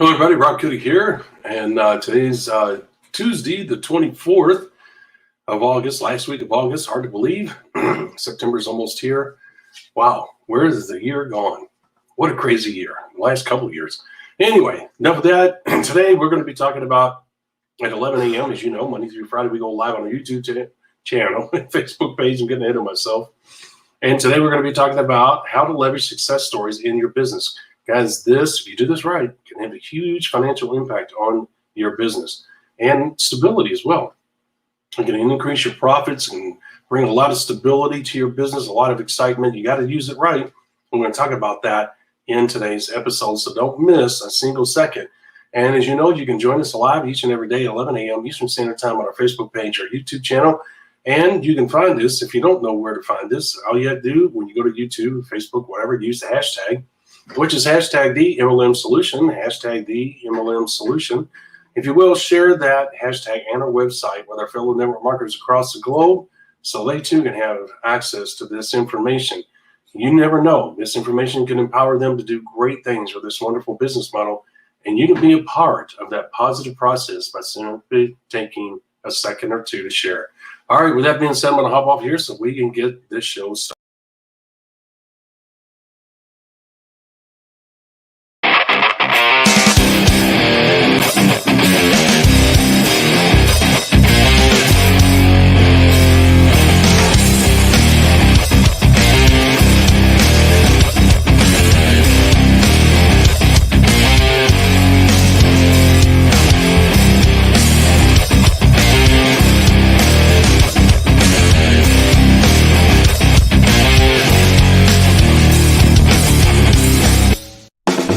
Hello, everybody. Rob Cootie here, and today's Tuesday, the 24th of August. Last week of August, hard to believe. September's almost here. Wow, where is the year gone? What a crazy year! The last couple of years. Anyway, enough of that. Today we're going to be talking about at 11 a.m. As you know, Monday through Friday we go live on our YouTube channel, Facebook page. I'm getting ahead of myself. And today we're going to be talking about how to leverage success stories in your business. Guys, if you do this right, can have a huge financial impact on your business and stability as well. You can increase your profits and bring a lot of stability to your business, a lot of excitement. You got to use it right. We're going to talk about that in today's episode, so don't miss a single second. And as you know, you can join us live each and every day at 11 a.m. Eastern Standard Time on our Facebook page or YouTube channel. And you can find this. If you don't know where to find this, all you have to do when you go to YouTube, Facebook, whatever, use the hashtag, which is hashtag the MLM solution, hashtag the MLM solution. If you will, share that hashtag and our website with our fellow network marketers across the globe so they too can have access to this information. You never know. This information can empower them to do great things with this wonderful business model, and you can be a part of that positive process by simply taking a second or two to share. All right, with that being said, I'm going to hop off here so we can get this show started.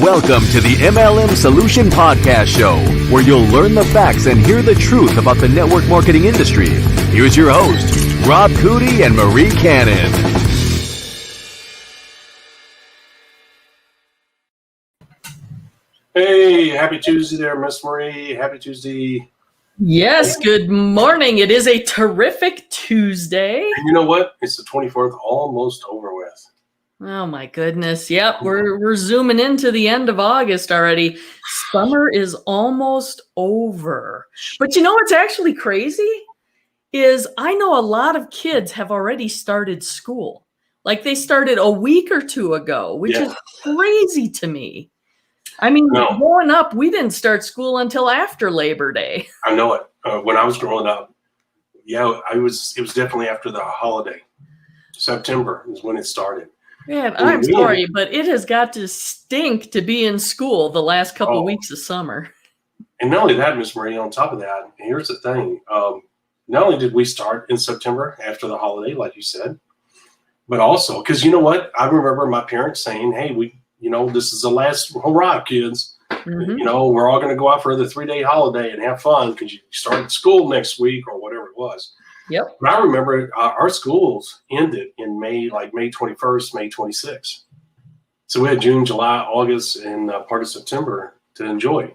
Welcome to the MLM Solution Podcast Show, where you'll learn the facts and hear the truth about the network marketing industry. Here's your host, Rob Cootie and Marie Cannon. Hey, happy Tuesday there, Miss Marie. Happy Tuesday. Yes, good morning. It is a terrific Tuesday. And you know what? It's the 24th, almost over with. Oh my goodness. Yep, we're zooming into the end of August already. Summer is almost over. But you know what's actually crazy is I know a lot of kids have already started school. Like they started a week or two ago, which is crazy to me. I mean, growing up, we didn't start school until after Labor Day. I know it. When I was growing up, it was definitely after the holiday. September is when it started. Man, I'm sorry, but it has got to stink to be in school the last couple of weeks of summer. And not only that, Miss Marie, on top of that, here's the thing. Not only did we start in September after the holiday, like you said, but also, because you know what? I remember my parents saying, hey, this is the last hurrah, kids. Mm-hmm. We're all going to go out for the 3-day holiday and have fun because you start school next week or whatever it was. Yep. But I remember our schools ended in May, like May 21st, May 26th. So we had June, July, August, and part of September to enjoy.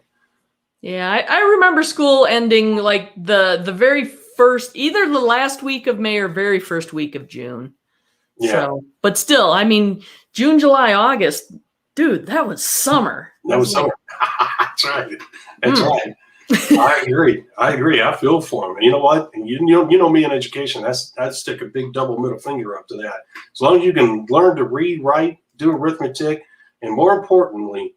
Yeah, I remember school ending like the very first, either the last week of May or very first week of June. Yeah. So, but still, I mean, June, July, August, dude, that was summer. That was summer. That's right. That's right. I agree. I feel for them. And you know what? And you know me in education. I'd stick a big double middle finger up to that. As long as you can learn to read, write, do arithmetic, and more importantly,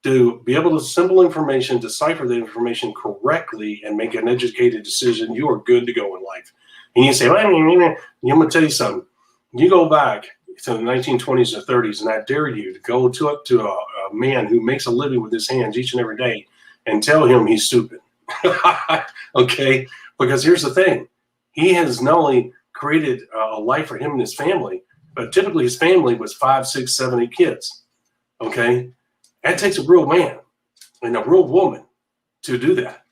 to be able to simple information, decipher the information correctly, and make an educated decision, you are good to go in life. And you say, well, I'm going to tell you something. You go back to the 1920s or 30s, and I dare you to go up to a man who makes a living with his hands each and every day and tell him he's stupid. Okay? Because here's the thing. He has not only created a life for him and his family, but typically his family was 5, 6, 7, 8 kids. Okay? That takes a real man and a real woman to do that.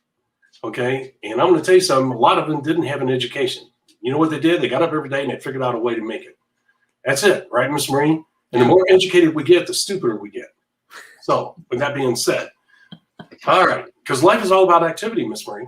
Okay? And I'm going to tell you something. A lot of them didn't have an education. You know what they did? They got up every day and they figured out a way to make it. That's it. Right, Miss Marie? And the more educated we get, the stupider we get. So, with that being said, all right, because life is all about activity, Miss Marie.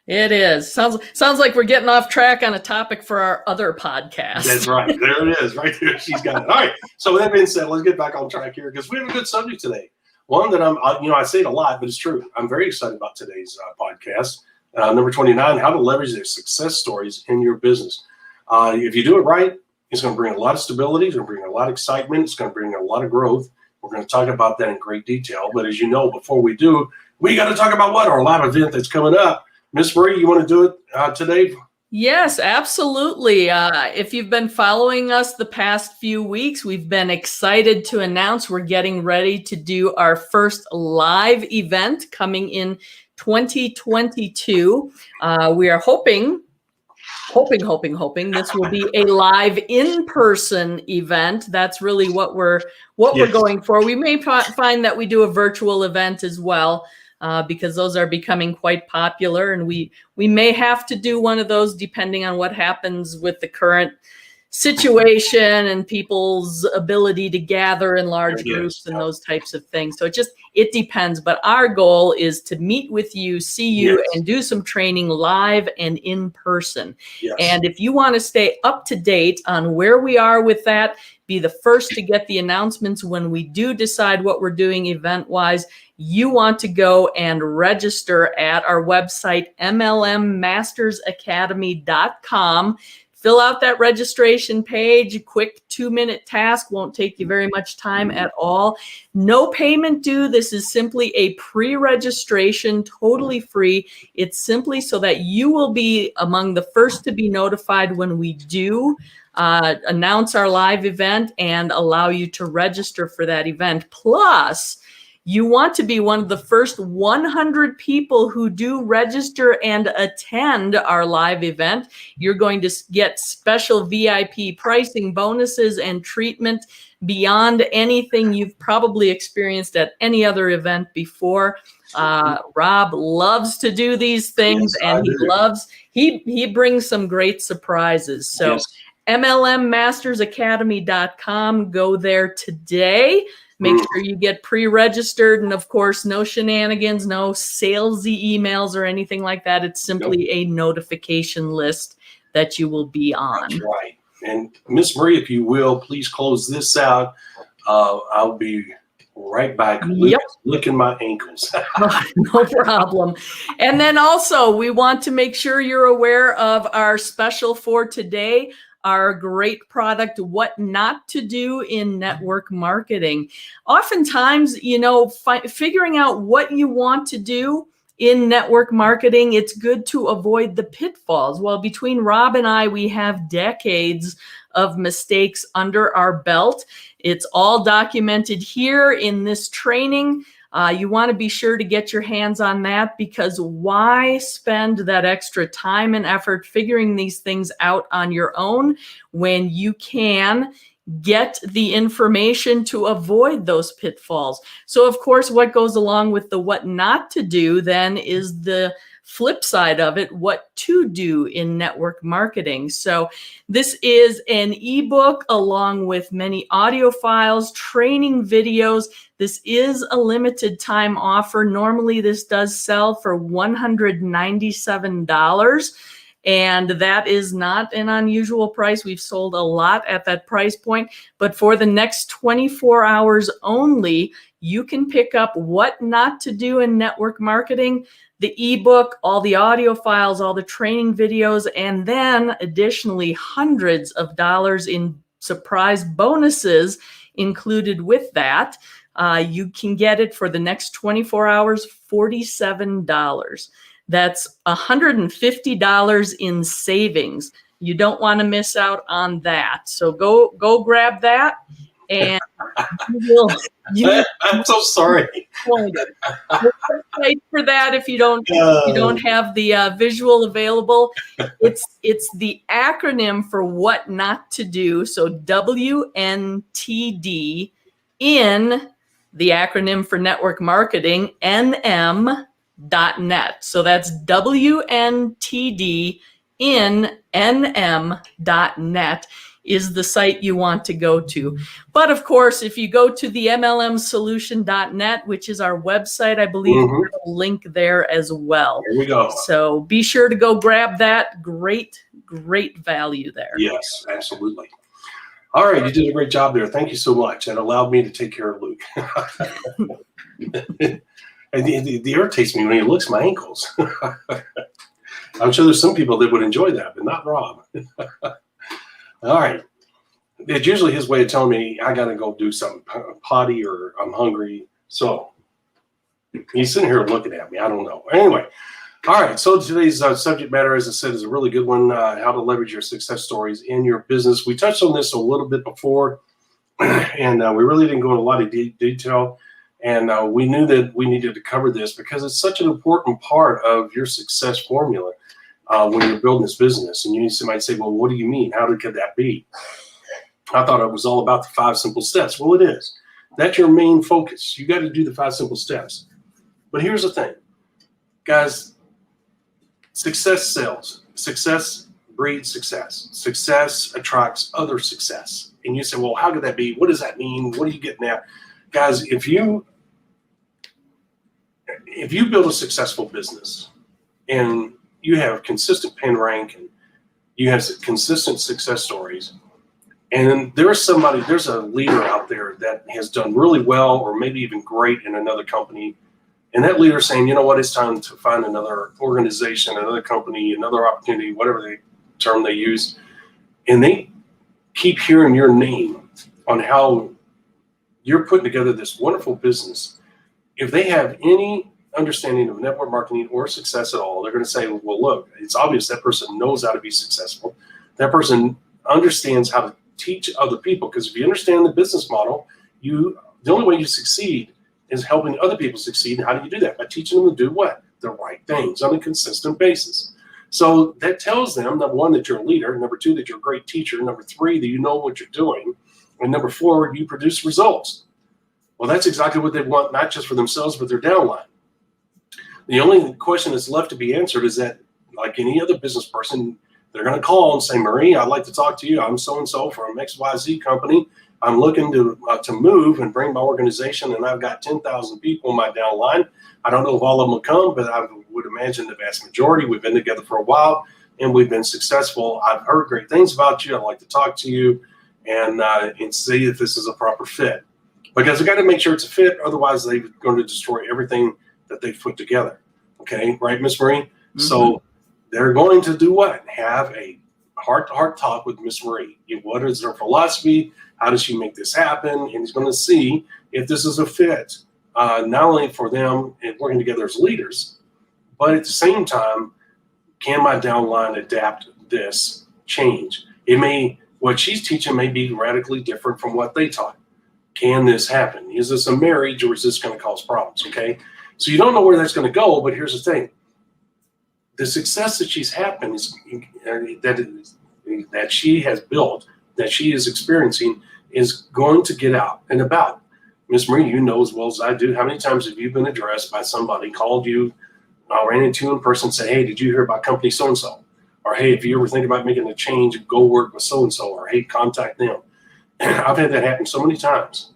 It is. Sounds like we're getting off track on a topic for our other podcast. That's right. There it is, right there. She's got it. All right. So with that being said, let's get back on track here because we have a good subject today. one that I say it a lot, but it's true. I'm very excited about today's podcast. Number 29, how to leverage the success stories in your business. If you do it right, it's going to bring a lot of stability. It's going to bring a lot of excitement. It's going to bring a lot of growth. We're going to talk about that in great detail. But as you know, before we do, we got to talk about our live event that's coming up. Miss Marie, you want to do it today? Yes, absolutely. If you've been following us the past few weeks, we've been excited to announce we're getting ready to do our first live event coming in 2022. We are hoping this will be a live in-person event. That's really what we're going for. We may find that we do a virtual event as well, because those are becoming quite popular, and we may have to do one of those depending on what happens with the current situation and people's ability to gather in large groups and those types of things. So it depends. But our goal is to meet with you, see you, and do some training live and in person. Yes. And if you want to stay up to date on where we are with that, be the first to get the announcements when we do decide what we're doing event-wise, you want to go and register at our website, mlmmastersacademy.com. Fill out that registration page. A quick 2-minute task, won't take you very much time at all. No payment due. This is simply a pre-registration, totally free. It's simply so that you will be among the first to be notified when we do announce our live event and allow you to register for that event. Plus, you want to be one of the first 100 people who do register and attend our live event. You're going to get special VIP pricing, bonuses, and treatment beyond anything you've probably experienced at any other event before. Rob loves to do these things, and he brings some great surprises. So mlmmastersacademy.com, go there today. Make sure you get pre-registered, and of course, no shenanigans, no salesy emails or anything like that. It's simply a notification list that you will be on. That's right. And Miss Marie, if you will, please close this out. I'll be right back licking my ankles. No problem. And then also, we want to make sure you're aware of our special for today, our great product, What Not to Do in Network Marketing. Oftentimes, figuring out what you want to do in network marketing, it's good to avoid the pitfalls. Well, between Rob and I, we have decades of mistakes under our belt. It's all documented here in this training. You want to be sure to get your hands on that, because why spend that extra time and effort figuring these things out on your own when you can get the information to avoid those pitfalls? So, of course, what goes along with the what not to do then is the flip side of it, what to do in network marketing. So this is an ebook along with many audio files, training videos. This is a limited time offer. Normally this does sell for $197. And that is not an unusual price. We've sold a lot at that price point. But for the next 24 hours only, you can pick up What Not to Do in Network Marketing, the ebook, all the audio files, all the training videos, and then additionally hundreds of dollars in surprise bonuses included with that. You can get it for the next 24 hours, $47. That's $150 in savings. You don't want to miss out on that. So go grab that, and I'm so sorry. Wait for that if you don't have the visual available. It's the acronym for What Not to Do. So WNTD in the acronym for network marketing, NM.net. So that's WNTD in NM.net is the site you want to go to. But of course, if you go to the MLMsolution.net, which is our website, I believe there's a link there as well. There we go. So be sure to go grab that. Great value there. Yes, absolutely. All right, you did a great job there. Thank you so much. That allowed me to take care of Luke. And it irritates me when he looks at my ankles. I'm sure there's some people that would enjoy that, but not Rob. All right. It's usually his way of telling me I got to go do something, potty, or I'm hungry. So he's sitting here looking at me. I don't know. Anyway. All right, so today's subject matter, as I said, is a really good one, how to leverage your success stories in your business. We touched on this a little bit before, and we really didn't go into a lot of detail, and we knew that we needed to cover this because it's such an important part of your success formula when you're building this business. And you might say, well, what do you mean? How could that be? I thought it was all about the 5 simple steps. Well, it is. That's your main focus. You got to do the 5 simple steps. But here's the thing, guys. Success sells. Success breeds success. Success attracts other success. And you say, well, how could that be? What does that mean? What are you getting at? Guys, if you build a successful business and you have consistent pen rank and you have consistent success stories, and there's a leader out there that has done really well or maybe even great in another company, and that leader saying, you know what, it's time to find another organization, another company, another opportunity, whatever term they use. And they keep hearing your name on how you're putting together this wonderful business. If they have any understanding of network marketing or success at all, they're going to say, well, look, it's obvious that person knows how to be successful. That person understands how to teach other people. Because if you understand the business model, the only way you succeed is helping other people succeed. And how do you do that? By teaching them to do what? The right things on a consistent basis. So that tells them, number 1, that you're a leader. Number 2, that you're a great teacher. Number 3, that you know what you're doing. And number 4, you produce results. Well, that's exactly what they want, not just for themselves, but their downline. The only question that's left to be answered is that, like any other business person, they're going to call and say, Marie, I'd like to talk to you. I'm so-and-so from XYZ company. I'm looking to move and bring my organization, and I've got 10,000 people in my downline. I don't know if all of them will come, but I would imagine the vast majority. We've been together for a while, and we've been successful. I've heard great things about you. I'd like to talk to you and see if this is a proper fit. Because I've got to make sure it's a fit. Otherwise, they're going to destroy everything that they've put together. Okay, right, Miss Marie? Mm-hmm. So they're going to do what? Have a heart-to-heart talk with Miss Marie. What is her philosophy? How does she make this happen? And he's going to see if this is a fit, not only for them and working together as leaders, but at the same time, can my downline adapt this change? What she's teaching may be radically different from what they taught. Can this happen? Is this a marriage, or is this going to cause problems? Okay, so you don't know where that's going to go, but here's the thing: the success that she's happened is that she has built, that she is experiencing, is going to get out and about. Miss Marie, you know as well as I do, how many times have you been addressed by somebody, called you, ran into you in person, said, hey, did you hear about company so-and-so? Or, hey, if you ever think about making a change, go work with so-and-so, or, hey, contact them. I've had that happen so many times,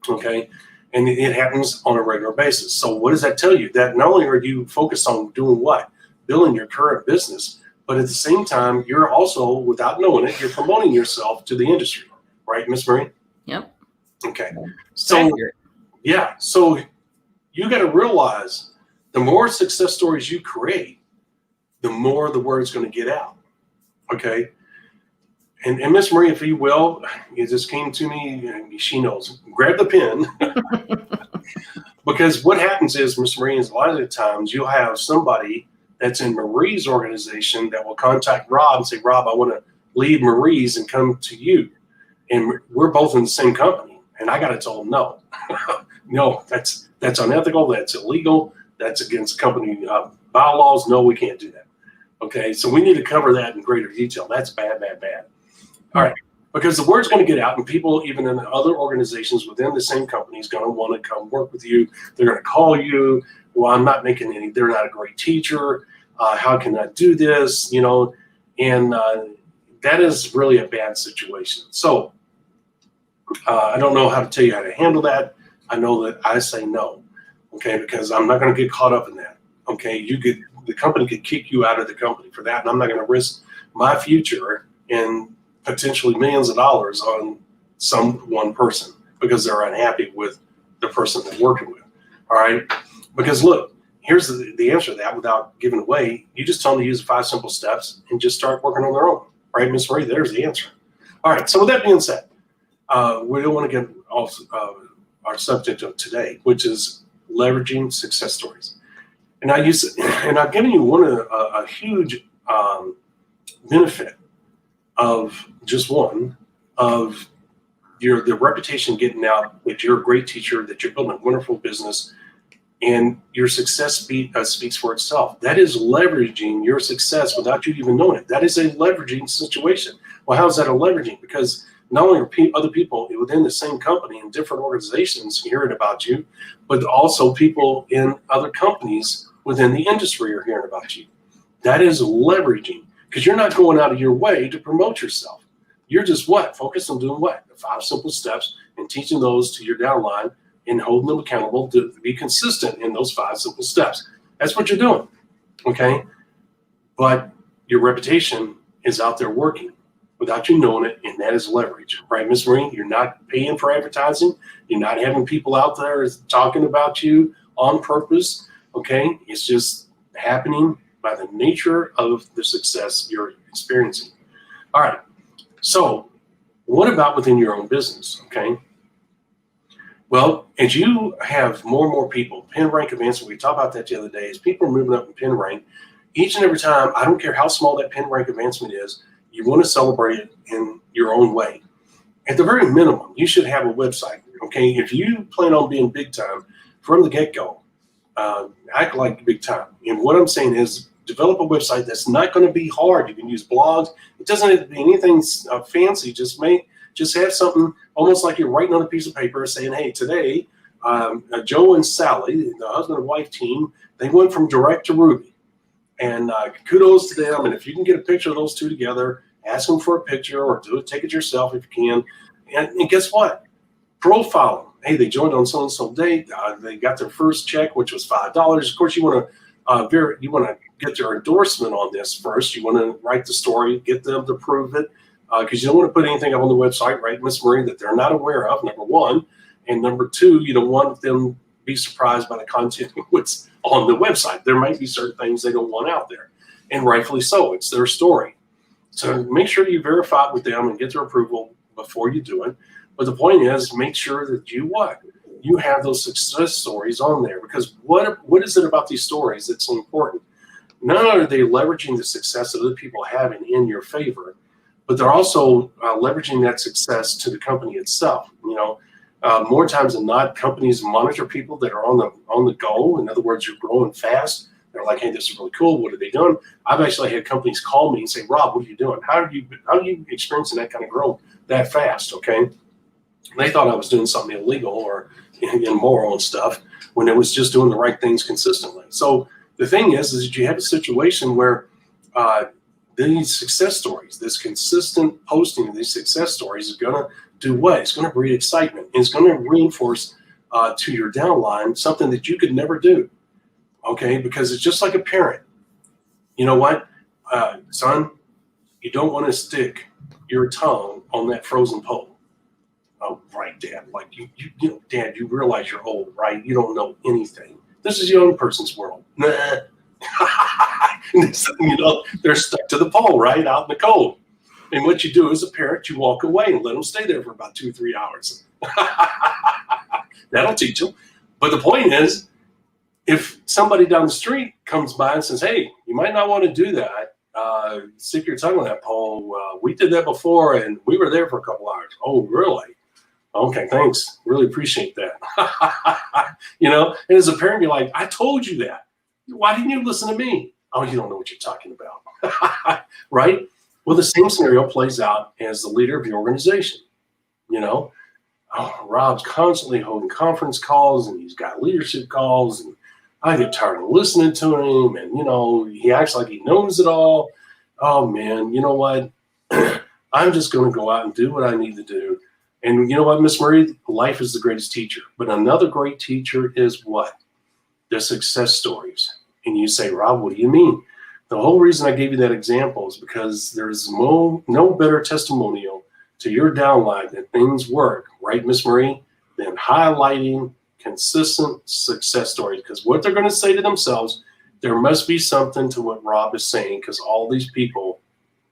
okay? And it happens on a regular basis. So what does that tell you? That not only are you focused on doing what? Building your current business, but at the same time, you're also, without knowing it, you're promoting yourself to the industry. Right, Miss Marie? Yep. Okay. So, yeah. So you got to realize the more success stories you create, the more the word's going to get out. Okay. And Miss Marie, if you will, it just came to me, and she knows, grab the pen. Because what happens is, Miss Marie, is a lot of the times you'll have somebody that's in Marie's organization that will contact Rob and say, Rob, I want to leave Marie's and come to you. And we're both in the same company. And I got to tell them, no, no, that's unethical. That's illegal. That's against company bylaws. No, we can't do that. Okay, so we need to cover that in greater detail. That's bad, bad, bad. All right, because the word's going to get out, and people, even in other organizations within the same company, is going to want to come work with you. They're going to call you. Well, I'm not making any. They're not a great teacher. How can I do this? And that is really a bad situation. So I don't know how to tell you how to handle that. I know that I say no, okay, because I'm not going to get caught up in that. Okay, the company could kick you out of the company for that, and I'm not going to risk my future and potentially millions of dollars on some one person because they're unhappy with the person they're working with. All right. Because look, here's the answer to that without giving away. You just tell them to use the 5 simple steps and just start working on their own. Right, Miss Marie, there's the answer. All right. So with that being said, we don't want to get off our subject of today, which is leveraging success stories. And I've given you a huge benefit of just one of the reputation getting out that you're a great teacher, that you're building a wonderful business, and your success speaks for itself. That is leveraging your success without you even knowing it. That is a leveraging situation. Well, how is that a leveraging? Because not only are other people within the same company and different organizations hearing about you, but also people in other companies within the industry are hearing about you. That is leveraging, because you're not going out of your way to promote yourself. You're just focused on doing what? The 5 simple steps and teaching those to your downline and holding them accountable to be consistent in those 5 simple steps. That's what you're doing, okay? But your reputation is out there working without you knowing it, and that is leverage, right, Ms. Marie? You're not paying for advertising. You're not having people out there talking about you on purpose, okay? It's just happening by the nature of the success you're experiencing. All right, so what about within your own business, okay? Well, as you have more and more people, pin rank advancement, we talked about that the other day, as people are moving up in pin rank, each and every time, I don't care how small that pin rank advancement is, you want to celebrate it in your own way. At the very minimum, you should have a website, okay? If you plan on being big time from the get-go, act like big time. And what I'm saying is develop a website that's not going to be hard. You can use blogs. It doesn't have to be anything fancy. Just have something almost like you're writing on a piece of paper saying, hey, today, Joe and Sally, the husband and wife team, they went from direct to Ruby. And kudos to them. And if you can get a picture of those two together, ask them for a picture or take it yourself if you can. And guess what? Profile them. Hey, they joined on so-and-so date. They got their first check, which was $5. Of course, you want to get their endorsement on this first. You want to write the story, get them to prove it, because you don't want to put anything up on the website, right, Miss Marie, that they're not aware of, number one. And number two, you don't want them to be surprised by the content what's on the website. There might be certain things they don't want out there, and rightfully so. It's their story. So make sure you verify it with them and get their approval before you do it. But the point is, make sure that you have those success stories on there, because what is it about these stories that's so important? Not only are they leveraging the success that other people have in your favor, but they're also leveraging that success to the company itself. More times than not, companies monitor people that are on the go. In other words, you're growing fast. They're like, hey, this is really cool. What are they doing? I've actually had companies call me and say, Rob, what are you doing? How are you experiencing that kind of growth that fast? Okay. They thought I was doing something illegal or immoral and stuff when it was just doing the right things consistently. So the thing is that you have a situation where these success stories, this consistent posting of these success stories is going to do what? It's going to breed excitement. It's going to reinforce to your downline something that you could never do, okay? Because it's just like a parent. You know what, son? You don't want to stick your tongue on that frozen pole. Oh, right, Dad. Like you know, Dad, you realize you're old, right? You don't know anything. This is a young person's world. Nah. They're stuck to the pole, right, out in the cold. And what you do as a parent, you walk away and let them stay there for about 2 or 3 hours. That'll teach them. But the point is, if somebody down the street comes by and says, hey, you might not want to do that, stick your tongue on that pole. We did that before, and we were there for a couple hours. Oh, really? Okay, thanks. Really appreciate that. And as a parent, you're like, I told you that. Why didn't you listen to me? Oh, you don't know what you're talking about. Right? Well, the same scenario plays out as the leader of your organization. Rob's constantly holding conference calls, and he's got leadership calls, and I get tired of listening to him, and, he acts like he knows it all. Oh, man, you know what? I'm just going to go out and do what I need to do. And you know what, Miss Marie? Life is the greatest teacher. But another great teacher is what? The success stories. And you say, Rob, what do you mean? The whole reason I gave you that example is because there's no better testimonial to your downline that things work, right, Miss Marie, than highlighting consistent success stories. Because what they're going to say to themselves, there must be something to what Rob is saying, because all these people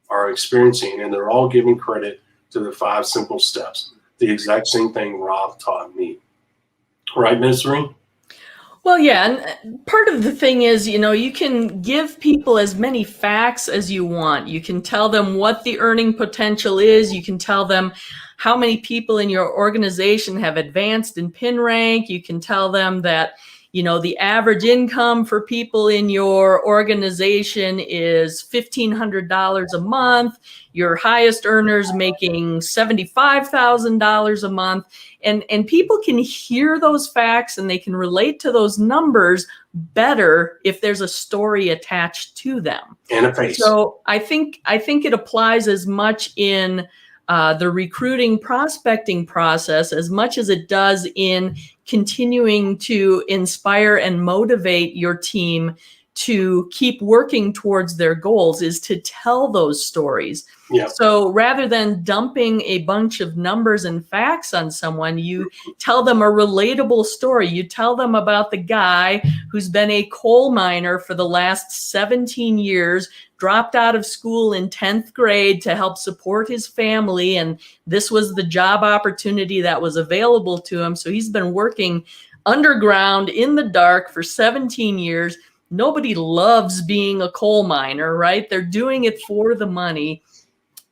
are experiencing, and they're all giving credit to the 5 simple steps. The exact same thing Rob taught me. Right, Miss Marie? Well, yeah, and part of the thing is, you can give people as many facts as you want. You can tell them what the earning potential is. You can tell them how many people in your organization have advanced in pin rank. You can tell them that, the average income for people in your organization is $1,500 a month. Your highest earners making $75,000 a month. And people can hear those facts and they can relate to those numbers better if there's a story attached to them. And a face. So I think it applies as much in the recruiting prospecting process as much as it does in continuing to inspire and motivate your team to keep working towards their goals, is to tell those stories. Yeah. So rather than dumping a bunch of numbers and facts on someone, you tell them a relatable story. You tell them about the guy who's been a coal miner for the last 17 years, dropped out of school in 10th grade to help support his family. And this was the job opportunity that was available to him. So he's been working underground in the dark for 17 years. Nobody loves being a coal miner, right? They're doing it for the money.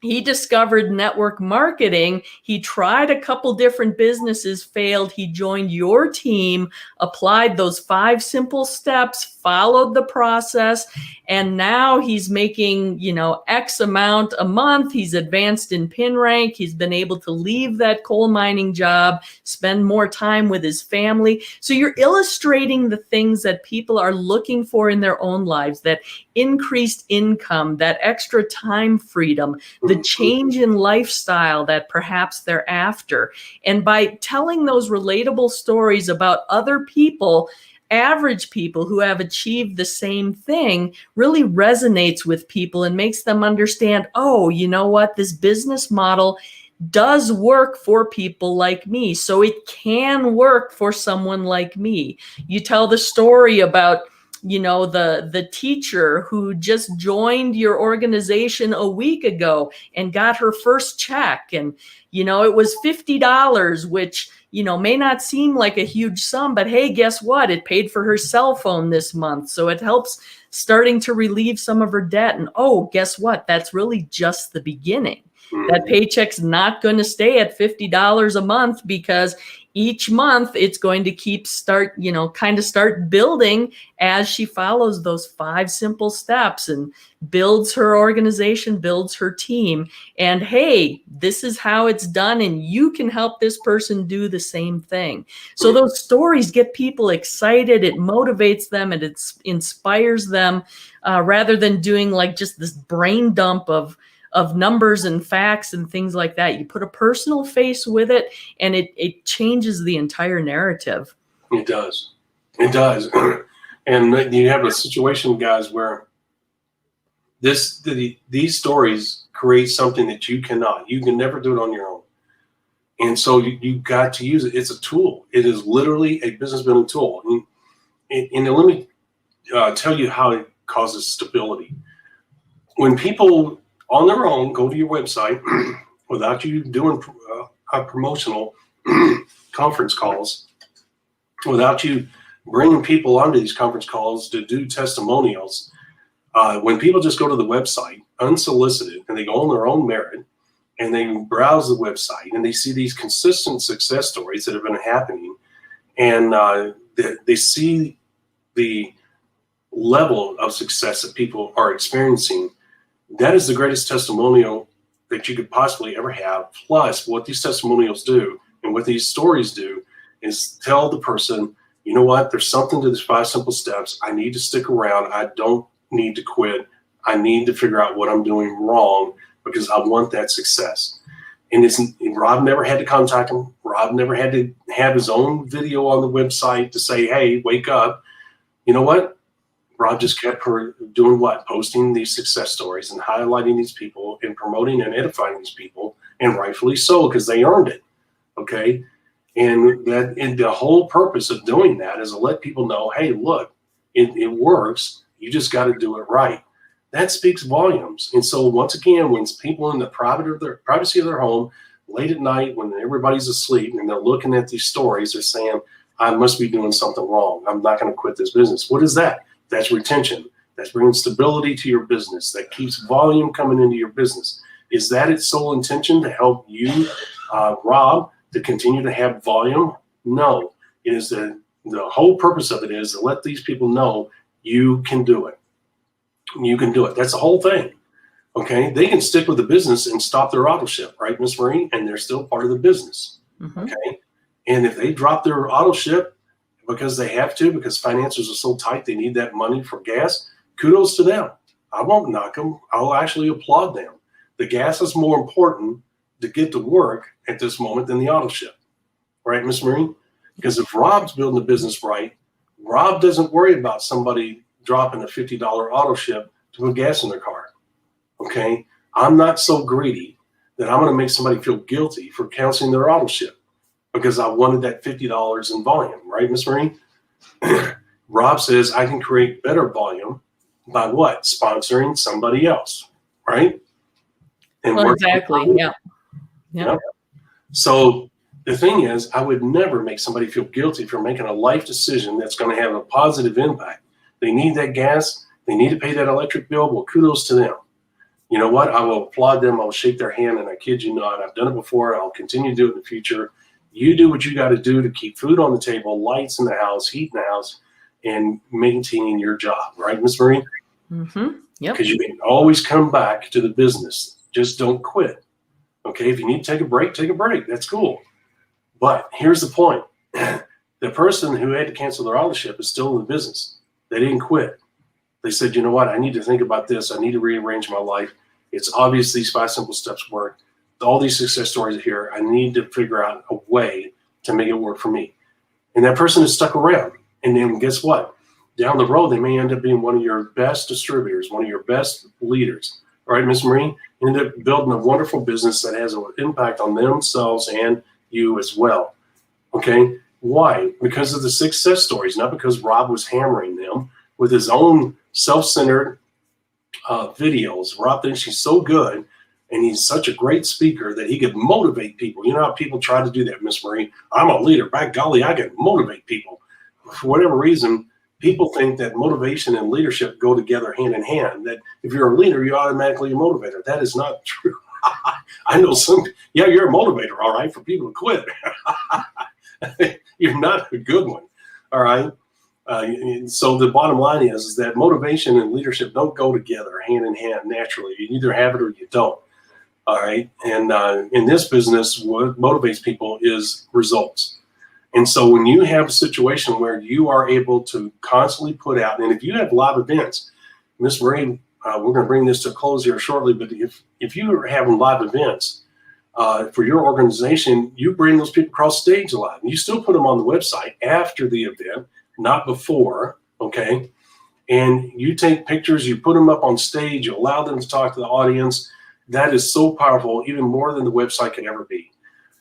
He discovered network marketing. He tried a couple different businesses, failed. He joined your team, applied those 5 simple steps, followed the process, and now he's making, X amount a month. He's advanced in pin rank. He's been able to leave that coal mining job, spend more time with his family. So you're illustrating the things that people are looking for in their own lives, that increased income, that extra time freedom, the change in lifestyle that perhaps they're after. And by telling those relatable stories about other people, average people who have achieved the same thing, really resonates with people and makes them understand, oh, you know what, this business model does work for people like me. So it can work for someone like me. You tell the story about the teacher who just joined your organization a week ago and got her first check. And, it was $50, which, may not seem like a huge sum, but hey, guess what? It paid for her cell phone this month. So it helps starting to relieve some of her debt. And oh, guess what? That's really just the beginning. That paycheck's not going to stay at $50 a month, because each month it's going to start building as she follows those 5 simple steps and builds her organization, builds her team. And hey, this is how it's done, and you can help this person do the same thing. So those stories get people excited. It motivates them and it inspires them, rather than doing like just this brain dump of numbers and facts and things like that. You put a personal face with it, and it changes the entire narrative. It does. It does. And you have a situation, guys, where these stories create something that you can never do it on your own. And so you got to use it. It's a tool. It is literally a business building tool. And let me tell you how it causes stability. When people on their own go to your website without you doing promotional conference calls, without you bringing people onto these conference calls to do testimonials, when people just go to the website unsolicited and they go on their own merit and they browse the website and they see these consistent success stories that have been happening, and they see the level of success that people are experiencing, that is the greatest testimonial that you could possibly ever have. Plus, what these testimonials do and what these stories do is tell the person, you know what, there's something to these 5 simple steps. I need to stick around. I don't need to quit. I need to figure out what I'm doing wrong because I want that success. And Rob never had to contact him. Rob never had to have his own video on the website to say, hey, wake up. You know what? Rob just kept doing what? Posting these success stories and highlighting these people and promoting and edifying these people, and rightfully so, because they earned it. Okay. And the whole purpose of doing that is to let people know, hey, look, it works. You just got to do it right. That speaks volumes. And so once again, when people in the privacy of their home, late at night when everybody's asleep and they're looking at these stories, they're saying, I must be doing something wrong. I'm not going to quit this business. What is that? That's retention. That's bringing stability to your business. That keeps volume coming into your business. Is that its sole intention, to help you, Rob, to continue to have volume? No. It is the whole purpose of it is to let these people know you can do it. You can do it. That's the whole thing. Okay. They can stick with the business and stop their auto ship, right, Miss Marie? And they're still part of the business. Mm-hmm. Okay. And if they drop their auto ship because they have to, because finances are so tight, they need that money for gas, kudos to them. I won't knock them. I'll actually applaud them. The gas is more important to get to work at this moment than the auto ship. Right, Miss Marie? Because if Rob's building the business right, Rob doesn't worry about somebody dropping a $50 auto ship to put gas in their car. Okay? I'm not so greedy that I'm going to make somebody feel guilty for canceling their auto ship because I wanted that $50 in volume. Right, Miss Marie? Rob says I can create better volume by what? Sponsoring somebody else. Right? And well, exactly. Yeah. Yeah. So the thing is, I would never make somebody feel guilty for making a life decision that's going to have a positive impact. They need that gas. They need to pay that electric bill. Well, kudos to them. You know what? I will applaud them. I'll shake their hand, and I kid you not, I've done it before. I'll continue to do it in the future. You do what you got to do to keep food on the table, lights in the house, heat in the house, and maintaining your job. Right, Miss Marie? Mm-hmm. Yep. Because you can always come back to the business. Just don't quit. Okay, if you need to take a break, take a break. That's cool. But here's the point. The person who had to cancel their auto ship is still in the business. They didn't quit. They said, you know what? I need to think about this. I need to rearrange my life. It's obvious these 5 simple steps work. All these success stories are here. I need to figure out a way to make it work for me. And that person is stuck around. And then guess what? Down the road, they may end up being one of your best distributors, one of your best leaders. All right, Miss Marie? End up building a wonderful business that has an impact on themselves and you as well. Okay? Why? Because of the success stories, not because Rob was hammering them with his own self-centered videos. Rob thinks he's so good and he's such a great speaker that he could motivate people. You know how people try to do that, Miss Marie? I'm a leader. By golly, I can motivate people. For whatever reason, people think that motivation and leadership go together hand in hand, that if you're a leader, you're automatically a motivator. That is not true. I know you're a motivator, all right, for people to quit. You're not a good one, all right? So the bottom line is that motivation and leadership don't go together hand in hand naturally. You either have it or you don't, all right? And in this business, what motivates people is results. And so when you have a situation where you are able to constantly put out, and if you have live events, Miss Marie, we're going to bring this to a close here shortly, but if you are having live events for your organization, you bring those people across stage live. And you still put them on the website after the event, not before, okay? And you take pictures, you put them up on stage, you allow them to talk to the audience. That is so powerful, even more than the website can ever be.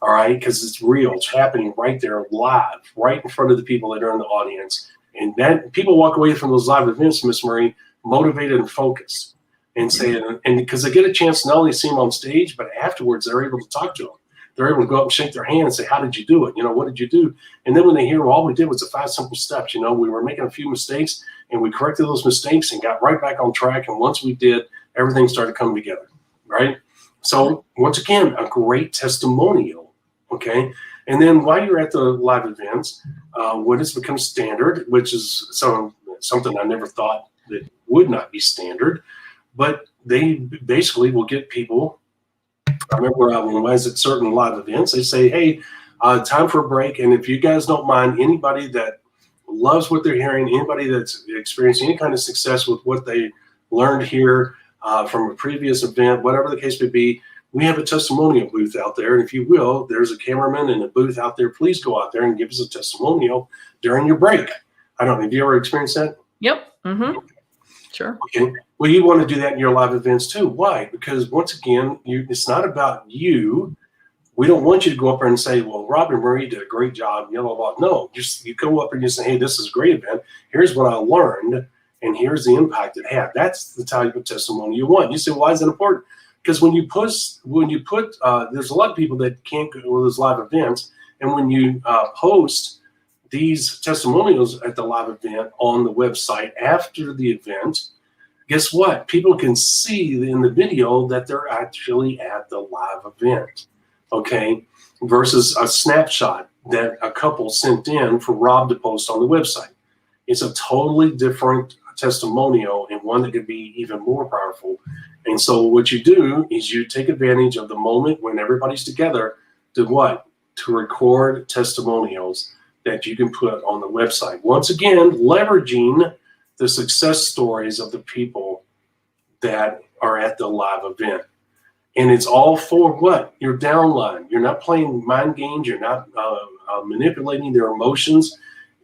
All right, because it's real. It's happening right there, live, right in front of the people that are in the audience. And that people walk away from those live events, Miss Marie, motivated and focused, and saying, and because they get a chance to not only see them on stage, but afterwards they're able to talk to them. They're able to go up and shake their hand and say, "How did you do it? You know, what did you do?" And then when they hear, well, all we did was the 5 simple steps. You know, we were making a few mistakes, and we corrected those mistakes and got right back on track. And once we did, everything started coming together, right? So once again, a great testimonial. Okay, and then while you're at the live events, what has become standard, which is something I never thought that would not be standard, but they basically will get people. I remember when I was at certain live events, they say, "Hey, time for a break," and if you guys don't mind, anybody that loves what they're hearing, anybody that's experiencing any kind of success with what they learned here from a previous event, whatever the case may be. We have a testimonial booth out there, and if you will, there's a cameraman and a booth out there. Please go out there and give us a testimonial during your break. I don't know. Have you ever experienced that? Yep, Mm-hmm. Sure. Okay. Well, you want to do that in your live events too. Why? Because once again, it's not about you. We don't want you to go up there and say, well, Rob and Marie did a great job, blah, blah, blah. No, just you go up and you say, hey, this is a great event. Here's what I learned, and here's the impact it had. That's the type of testimony you want. You say, why is it important? Because when you put, there's a lot of people that can't go to those live events, and when you post these testimonials at the live event on the website after the event, guess what? People can see in the video that they're actually at the live event, okay? Versus a snapshot that a couple sent in for Rob to post on the website. It's a totally different testimonial and one that could be even more powerful. And so what you do is you take advantage of the moment when everybody's together to what? To record testimonials that you can put on the website. Once again, leveraging the success stories of the people that are at the live event. And it's all for what? Your downline. You're not playing mind games. You're not manipulating their emotions.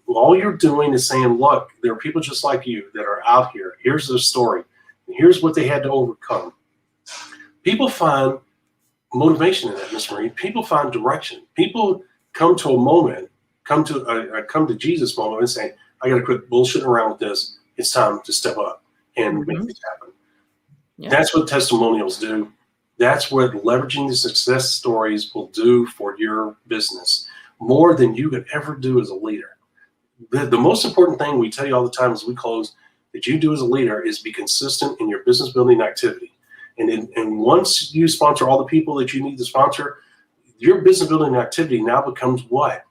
All you're doing is saying, look, there are people just like you that are out here. Here's their story. Here's what they had to overcome. People find motivation in that, Miss Marie. People find direction. People come to a moment, come to Jesus moment and say, I got to quit bullshitting around with this. It's time to step up and make this happen. Yeah. That's what testimonials do. That's what leveraging the success stories will do for your business, more than you could ever do as a leader. The most important thing we tell you all the time as we close that you do as a leader is be consistent in your business building activity. And once you sponsor all the people that you need to sponsor, your business building activity now becomes what?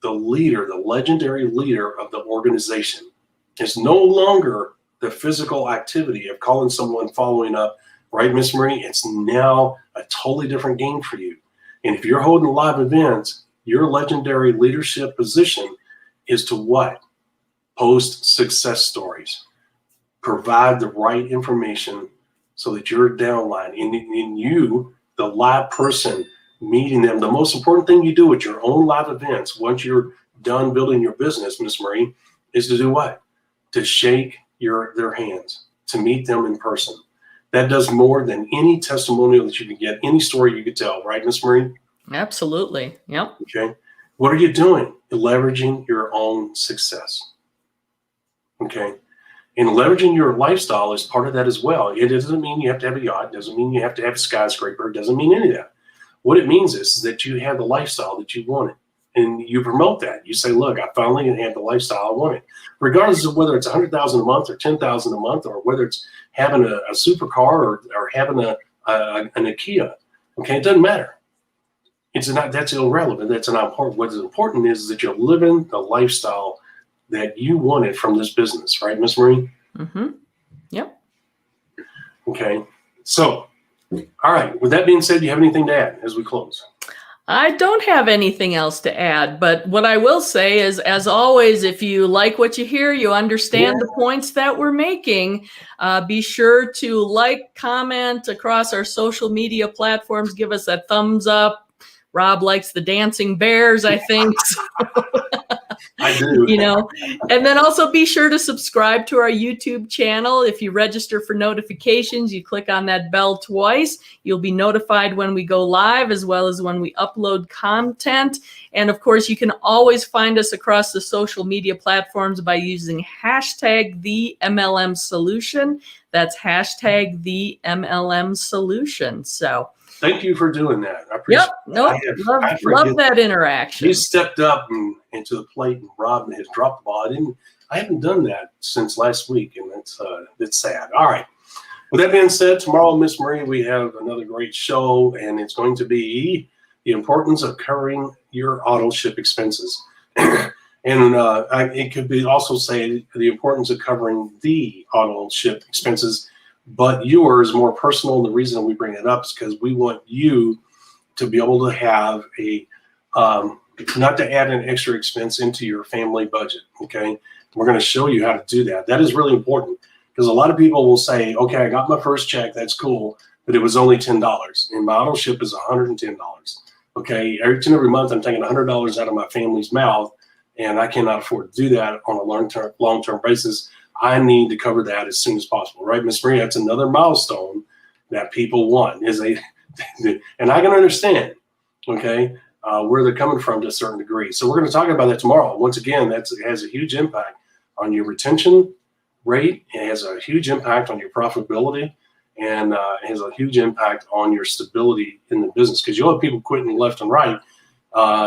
The leader, the legendary leader of the organization. It's no longer the physical activity of calling someone, following up, right, Miss Marie? It's now a totally different game for you. And if you're holding live events, your legendary leadership position is to what? Post success stories. Provide the right information so that your downline, in you, the live person, meeting them. The most important thing you do at your own live events, once you're done building your business, Miss Marie, is to do what? To shake their hands, to meet them in person. That does more than any testimonial that you can get, any story you could tell, right, Miss Marie? Absolutely. Yep. Okay. What are you doing? You're leveraging your own success. Okay. And leveraging your lifestyle is part of that as well. It doesn't mean you have to have a yacht. It doesn't mean you have to have a skyscraper. It doesn't mean any of that. What it means is that you have the lifestyle that you wanted. And you promote that. You say, look, I finally have the lifestyle I wanted. Regardless of whether it's $100,000 a month or $10,000 a month, or whether it's having a supercar or having an IKEA. Okay, it doesn't matter. That's irrelevant. That's not important. What is important is that you're living the lifestyle that you wanted from this business, right, Miss Marie? Mm-hmm. Yep. Okay. So, all right. With that being said, do you have anything to add as we close? I don't have anything else to add, but what I will say is, as always, if you like what you hear, you understand the points that we're making, be sure to like, comment across our social media platforms, give us a thumbs up. Rob likes the dancing bears, I think. I do. And then also be sure to subscribe to our YouTube channel. If you register for notifications, you click on that bell twice. You'll be notified when we go live as well as when we upload content. And of course, you can always find us across the social media platforms by using hashtag the MLM solution. That's hashtag the MLM solution. So thank you for doing that. I appreciate it. Love that interaction. You stepped up into the plate, and Rob has dropped the ball. I haven't done that since last week, and it's sad. All right. With that being said, tomorrow, Miss Marie, we have another great show, and it's going to be the importance of covering your auto ship expenses. And it could be also say the importance of covering the auto ship expenses, but yours more personal. The reason we bring it up is because we want you to be able to have not to add an extra expense into your family budget. Okay. We're going to show you how to do that. That is really important because a lot of people will say, okay, I got my first check. That's cool. But it was only $10 and my auto ship is $110. Okay. Every month I'm taking $100 out of my family's mouth and I cannot afford to do that on a long-term basis. I need to cover that as soon as possible, right, Miss Marie? That's another milestone that people want and I can understand, okay, where they're coming from to a certain degree. So we're going to talk about that tomorrow. Once again, it has a huge impact on your retention rate. It has a huge impact on your profitability, and it has a huge impact on your stability in the business, because you'll have people quitting left and right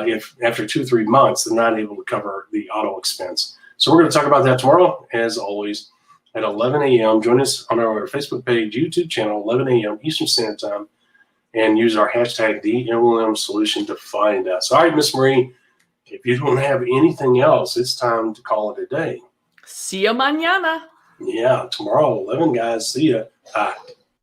if after 2-3 months they're not able to cover the auto expense. So we're going to talk about that tomorrow, as always, at 11 a.m. Join us on our Facebook page, YouTube channel, 11 a.m. Eastern Standard Time, and use our hashtag DMLM Solution to find us. All right, Miss Marie, if you don't have anything else, it's time to call it a day. See you mañana. Yeah, tomorrow, 11, guys. See ya. Bye.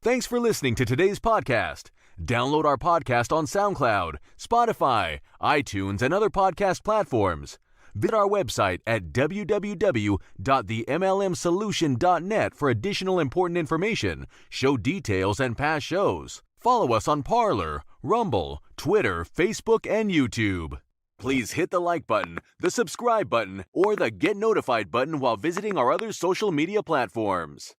Thanks for listening to today's podcast. Download our podcast on SoundCloud, Spotify, iTunes, and other podcast platforms. Visit our website at www.themlmsolution.net for additional important information, show details, and past shows. Follow us on Parler, Rumble, Twitter, Facebook, and YouTube. Please hit the like button, the subscribe button, or the get notified button while visiting our other social media platforms.